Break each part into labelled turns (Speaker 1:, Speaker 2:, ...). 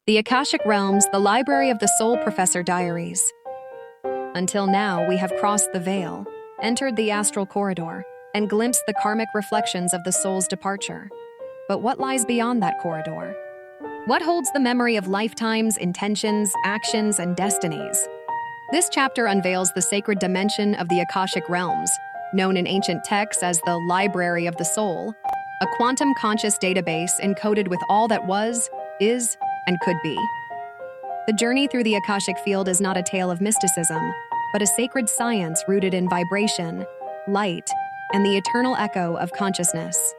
Speaker 1: The Akashic Realms, the library of the soul. Professor Diaries. Until now, we have crossed the veil, entered the astral corridor, and glimpsed the karmic reflections of the soul's departure. But what lies beyond that corridor? What holds the memory of lifetimes, intentions, actions, and destinies? This chapter unveils the sacred dimension of the Akashic Realms, known in ancient texts as the Library of the Soul, a quantum conscious database encoded with all that was, is, and could be. The journey through the Akashic field is not a tale of mysticism, but a sacred science rooted in vibration, light, and the eternal echo of consciousness.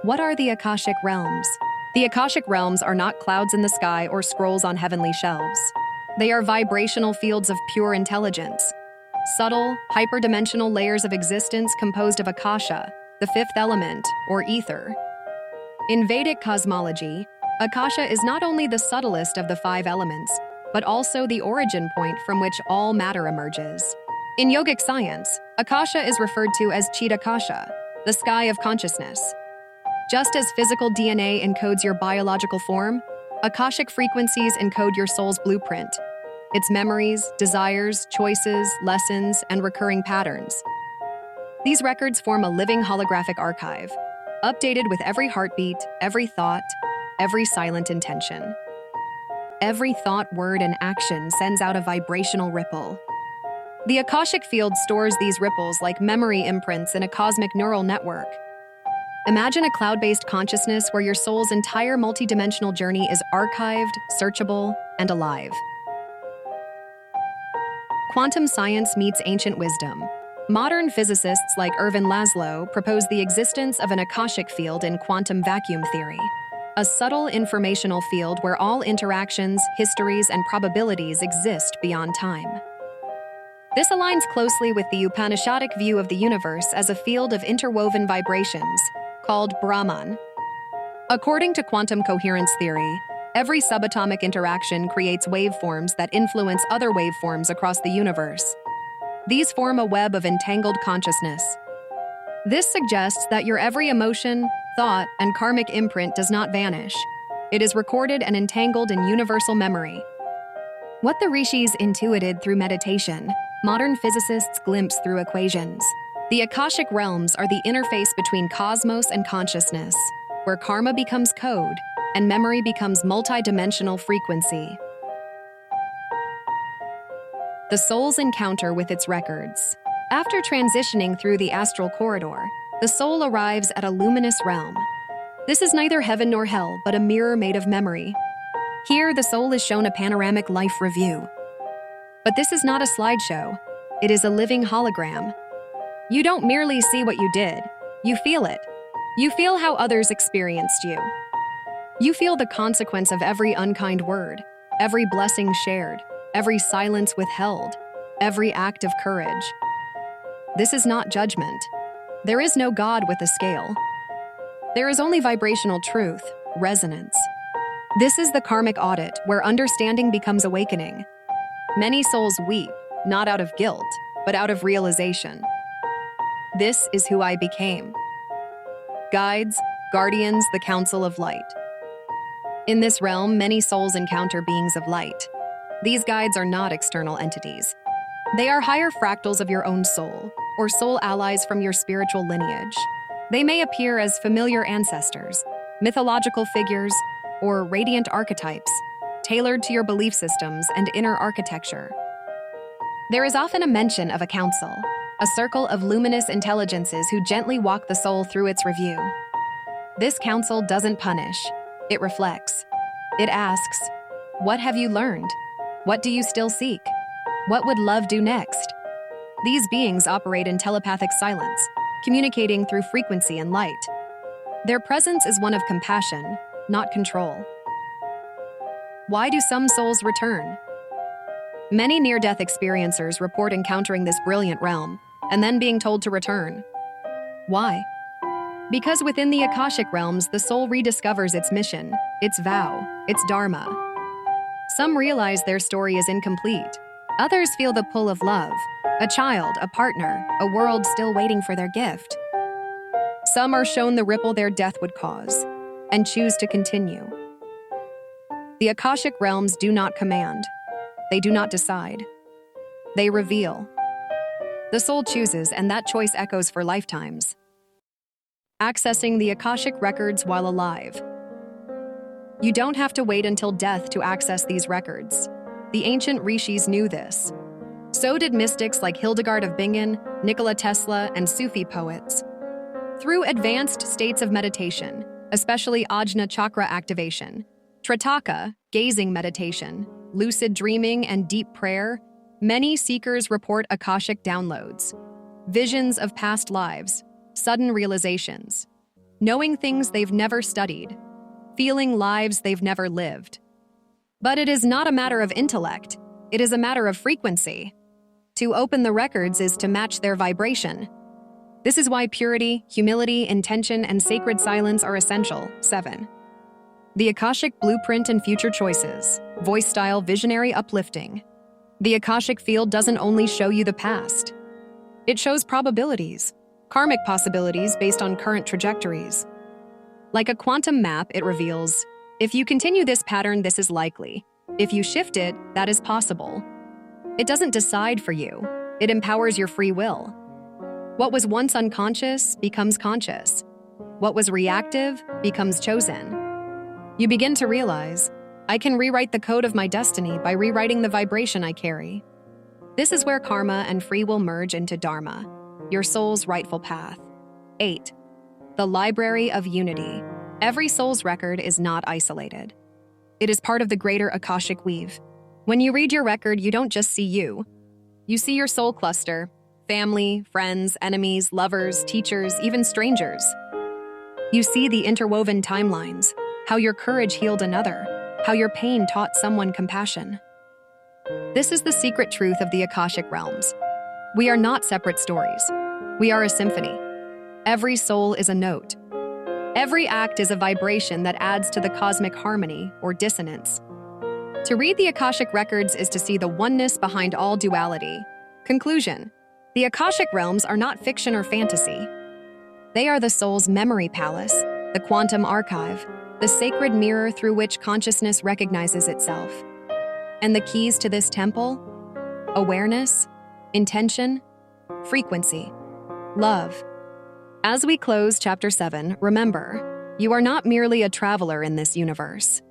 Speaker 1: What are the Akashic Realms? The Akashic Realms are not clouds in the sky or scrolls on heavenly shelves. They are vibrational fields of pure intelligence, subtle, hyperdimensional layers of existence composed of Akasha, the fifth element, or ether. In Vedic cosmology, Akasha is not only the subtlest of the five elements, but also the origin point from which all matter emerges. In yogic science, Akasha is referred to as Chidakasha, the sky of consciousness. Just as physical DNA encodes your biological form, Akashic frequencies encode your soul's blueprint, its memories, desires, choices, lessons, and recurring patterns. These records form a living holographic archive, updated with every heartbeat, every thought, every silent intention. Every thought, word, and action sends out a vibrational ripple. The Akashic field stores these ripples like memory imprints in a cosmic neural network. Imagine a cloud-based consciousness where your soul's entire multidimensional journey is archived, searchable, and alive. Quantum science meets ancient wisdom. Modern physicists like Ervin Laszlo propose the existence of an Akashic field in quantum vacuum theory, a subtle informational field where all interactions, histories, and probabilities exist beyond time. This aligns closely with the Upanishadic view of the universe as a field of interwoven vibrations, called Brahman. According to quantum coherence theory, every subatomic interaction creates waveforms that influence other waveforms across the universe. These form a web of entangled consciousness. This suggests that your every emotion, thought, and karmic imprint does not vanish. It is recorded and entangled in universal memory. What the rishis intuited through meditation, modern physicists glimpse through equations. The Akashic Realms are the interface between cosmos and consciousness, where karma becomes code and memory becomes multidimensional frequency. The soul's encounter with its records. After transitioning through the astral corridor, the soul arrives at a luminous realm. This is neither heaven nor hell, but a mirror made of memory. Here, the soul is shown a panoramic life review. But this is not a slideshow. It is a living hologram. You don't merely see what you did, you feel it. You feel how others experienced you. You feel the consequence of every unkind word, every blessing shared, every silence withheld, every act of courage. This is not judgment. There is no God with a scale. There is only vibrational truth, resonance. This is the karmic audit where understanding becomes awakening. Many souls weep, not out of guilt, but out of realization. This is who I became. Guides, guardians, the council of light. In this realm, many souls encounter beings of light. These guides are not external entities. They are higher fractals of your own soul, or soul allies from your spiritual lineage. They may appear as familiar ancestors, mythological figures, or radiant archetypes, tailored to your belief systems and inner architecture. There is often a mention of a council, a circle of luminous intelligences who gently walk the soul through its review. This council doesn't punish, it reflects. It asks, what have you learned? What do you still seek? What would love do next? These beings operate in telepathic silence, communicating through frequency and light. Their presence is one of compassion, not control. Why do some souls return? Many near-death experiencers report encountering this brilliant realm and then being told to return. Why? Because within the Akashic realms, the soul rediscovers its mission, its vow, its dharma. Some realize their story is incomplete. Others feel the pull of love, a child, a partner, a world still waiting for their gift. Some are shown the ripple their death would cause and choose to continue. The Akashic realms do not command. They do not decide. They reveal. The soul chooses, and that choice echoes for lifetimes. Accessing the Akashic records while alive. You don't have to wait until death to access these records. The ancient rishis knew this. So did mystics like Hildegard of Bingen, Nikola Tesla, and Sufi poets. Through advanced states of meditation, especially Ajna chakra activation, Tritaka, gazing meditation, lucid dreaming, and deep prayer, many seekers report Akashic downloads, visions of past lives, sudden realizations, knowing things they've never studied, feeling lives they've never lived. But it is not a matter of intellect, it is a matter of frequency. To open the records is to match their vibration. This is why purity, humility, intention, and sacred silence are essential. 7. The Akashic blueprint and future choices. Voice style, visionary, uplifting. The Akashic field doesn't only show you the past. It shows probabilities, karmic possibilities based on current trajectories. Like a quantum map, it reveals, if you continue this pattern, this is likely. If you shift it, that is possible. It doesn't decide for you. It empowers your free will. What was once unconscious becomes conscious. What was reactive becomes chosen. You begin to realize, I can rewrite the code of my destiny by rewriting the vibration I carry. This is where karma and free will merge into dharma, your soul's rightful path. 8. The Library of Unity. Every soul's record is not isolated. It is part of the greater Akashic weave. When you read your record, you don't just see you. You see your soul cluster, family, friends, enemies, lovers, teachers, even strangers. You see the interwoven timelines, how your courage healed another, how your pain taught someone compassion. This is the secret truth of the Akashic realms. We are not separate stories. We are a symphony. Every soul is a note. Every act is a vibration that adds to the cosmic harmony or dissonance. To read the Akashic records is to see the oneness behind all duality. Conclusion: the Akashic realms are not fiction or fantasy. They are the soul's memory palace, the quantum archive, the sacred mirror through which consciousness recognizes itself. And the keys to this temple? Awareness, intention, frequency, love. As we close Chapter 7, remember, you are not merely a traveler in this universe.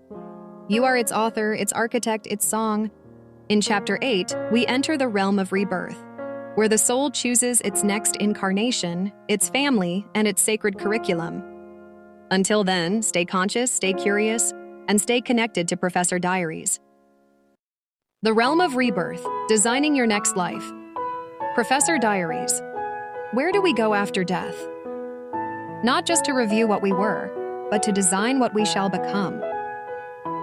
Speaker 1: You are its author, its architect, its song. In Chapter 8, we enter the Realm of Rebirth, where the soul chooses its next incarnation, its family, and its sacred curriculum. Until then, stay conscious, stay curious, and stay connected to Professor Diaries. The Realm of Rebirth, designing your next life. Professor Diaries. Where do we go after death? Not just to review what we were, but to design what we shall become.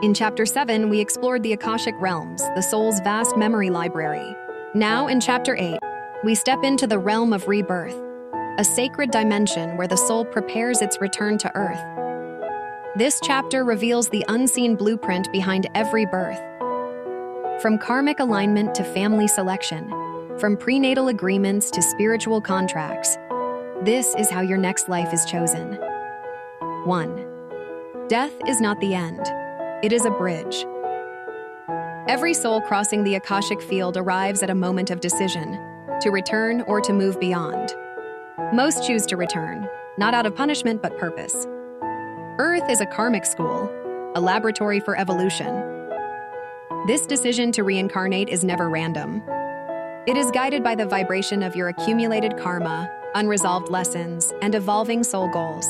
Speaker 1: In Chapter 7, we explored the Akashic realms, the soul's vast memory library. Now, in Chapter 8, we step into the Realm of Rebirth, a sacred dimension where the soul prepares its return to Earth. This chapter reveals the unseen blueprint behind every birth. From karmic alignment to family selection, from prenatal agreements to spiritual contracts, this is how your next life is chosen. 1. Death is not the end. It is a bridge. Every soul crossing the Akashic field arrives at a moment of decision, to return or to move beyond. Most choose to return, not out of punishment but purpose. Earth is a karmic school, a laboratory for evolution. This decision to reincarnate is never random. It is guided by the vibration of your accumulated karma, unresolved lessons, and evolving soul goals.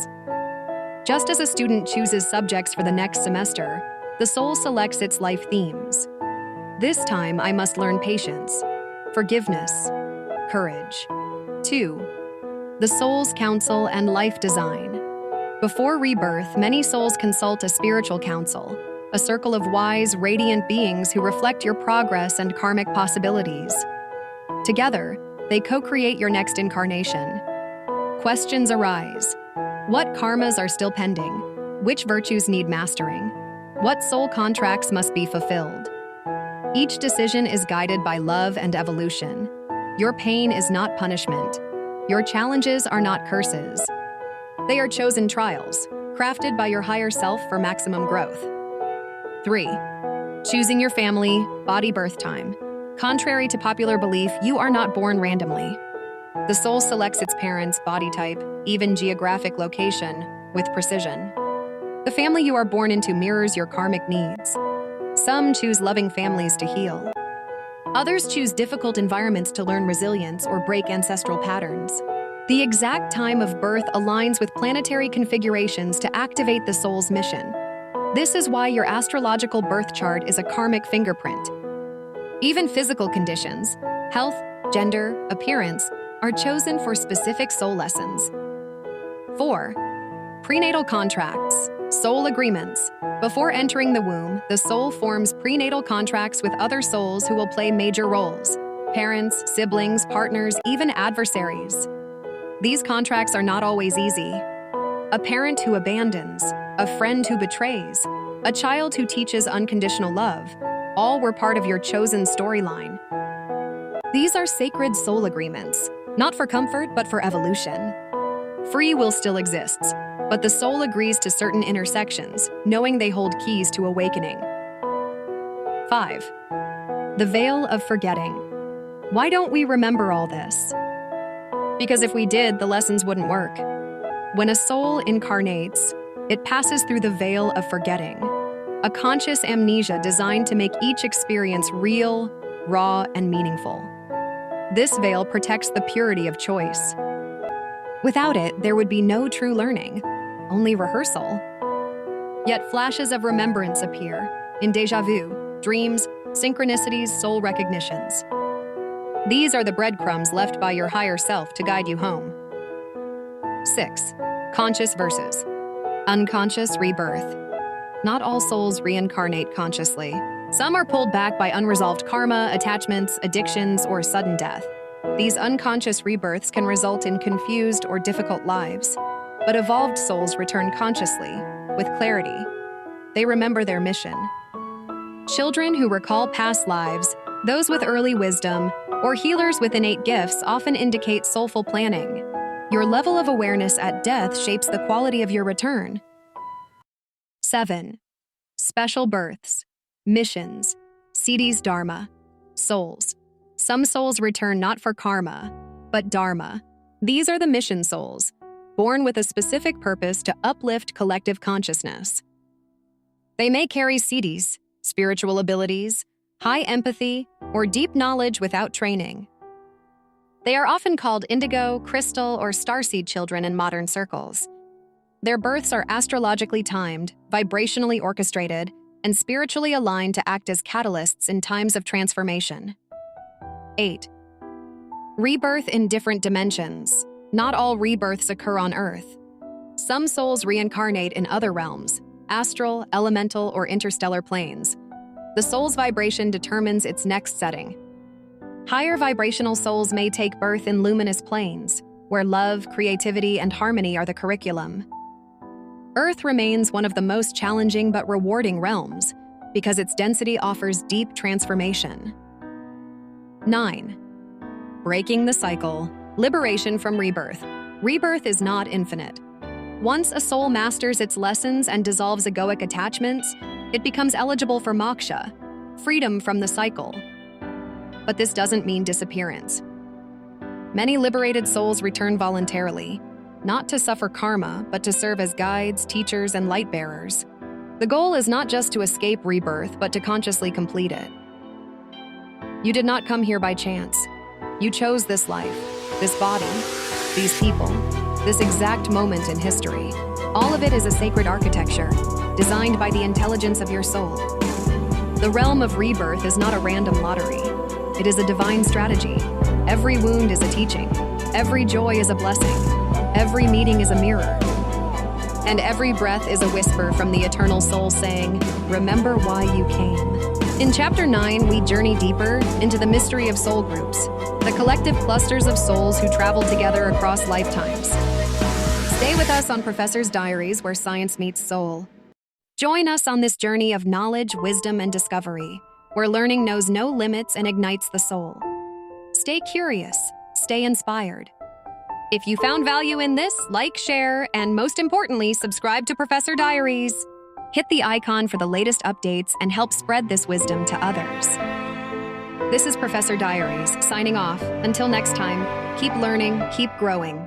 Speaker 1: Just as a student chooses subjects for the next semester, the soul selects its life themes. This time, I must learn patience, forgiveness, courage. 2. The soul's counsel and life design. Before rebirth, many souls consult a spiritual council, a circle of wise, radiant beings who reflect your progress and karmic possibilities. Together, they co-create your next incarnation. Questions arise. What karmas are still pending? Which virtues need mastering? What soul contracts must be fulfilled? Each decision is guided by love and evolution. Your pain is not punishment. Your challenges are not curses. They are chosen trials, crafted by your higher self for maximum growth. 3. Choosing your family, body birth time. Contrary to popular belief, you are not born randomly. The soul selects its parents, body type, even geographic location, with precision. The family you are born into mirrors your karmic needs. Some choose loving families to heal. Others choose difficult environments to learn resilience or break ancestral patterns. The exact time of birth aligns with planetary configurations to activate the soul's mission. This is why your astrological birth chart is a karmic fingerprint. Even physical conditions, health, gender, appearance, are chosen for specific soul lessons. 4. Prenatal contracts, soul agreements. Before entering the womb, the soul forms prenatal contracts with other souls who will play major roles: parents, siblings, partners, even adversaries. These contracts are not always easy. A parent who abandons, a friend who betrays, a child who teaches unconditional love, all were part of your chosen storyline. These are sacred soul agreements, not for comfort, but for evolution. Free will still exists, but the soul agrees to certain intersections, knowing they hold keys to awakening. 5. The veil of forgetting. Why don't we remember all this? Because if we did, the lessons wouldn't work. When a soul incarnates, it passes through the veil of forgetting, a conscious amnesia designed to make each experience real, raw, and meaningful. This veil protects the purity of choice. Without it, there would be no true learning, only rehearsal. Yet flashes of remembrance appear in déjà vu, dreams, synchronicities, soul recognitions. These are the breadcrumbs left by your higher self to guide you home. 6. Conscious versus unconscious rebirth. Not all souls reincarnate consciously. Some are pulled back by unresolved karma, attachments, addictions, or sudden death. These unconscious rebirths can result in confused or difficult lives, but evolved souls return consciously, with clarity. They remember their mission. Children who recall past lives, those with early wisdom, or healers with innate gifts often indicate soulful planning. Your level of awareness at death shapes the quality of your return. 7. Special births, missions, siddhis dharma, souls. Some souls return not for karma, but dharma. These are the mission souls, born with a specific purpose to uplift collective consciousness. They may carry siddhis, spiritual abilities, high empathy, or deep knowledge without training. They are often called indigo, crystal, or starseed children in modern circles. Their births are astrologically timed, vibrationally orchestrated, and spiritually aligned to act as catalysts in times of transformation. 8. Rebirth in different dimensions. Not all rebirths occur on Earth. Some souls reincarnate in other realms, astral, elemental, or interstellar planes. The soul's vibration determines its next setting. Higher vibrational souls may take birth in luminous planes, where love, creativity, and harmony are the curriculum. Earth remains one of the most challenging but rewarding realms, because its density offers deep transformation. 9. Breaking the cycle. Liberation from rebirth. Rebirth is not infinite. Once a soul masters its lessons and dissolves egoic attachments, it becomes eligible for moksha, freedom from the cycle. But this doesn't mean disappearance. Many liberated souls return voluntarily, not to suffer karma, but to serve as guides, teachers, and light bearers. The goal is not just to escape rebirth, but to consciously complete it. You did not come here by chance. You chose this life, this body, these people, this exact moment in history. All of it is a sacred architecture, designed by the intelligence of your soul. The realm of rebirth is not a random lottery. It is a divine strategy. Every wound is a teaching. Every joy is a blessing. Every meeting is a mirror. And every breath is a whisper from the eternal soul saying, "Remember why you came." In Chapter 9, we journey deeper into the mystery of soul groups, the collective clusters of souls who travel together across lifetimes. Stay with us on Professors Diaries, where science meets soul. Join us on this journey of knowledge, wisdom, and discovery, where learning knows no limits and ignites the soul. Stay curious, stay inspired. If you found value in this, like, share, and most importantly, subscribe to Professor Diaries. Hit the icon for the latest updates and help spread this wisdom to others. This is Professor Diaries, signing off. Until next time, keep learning, keep growing.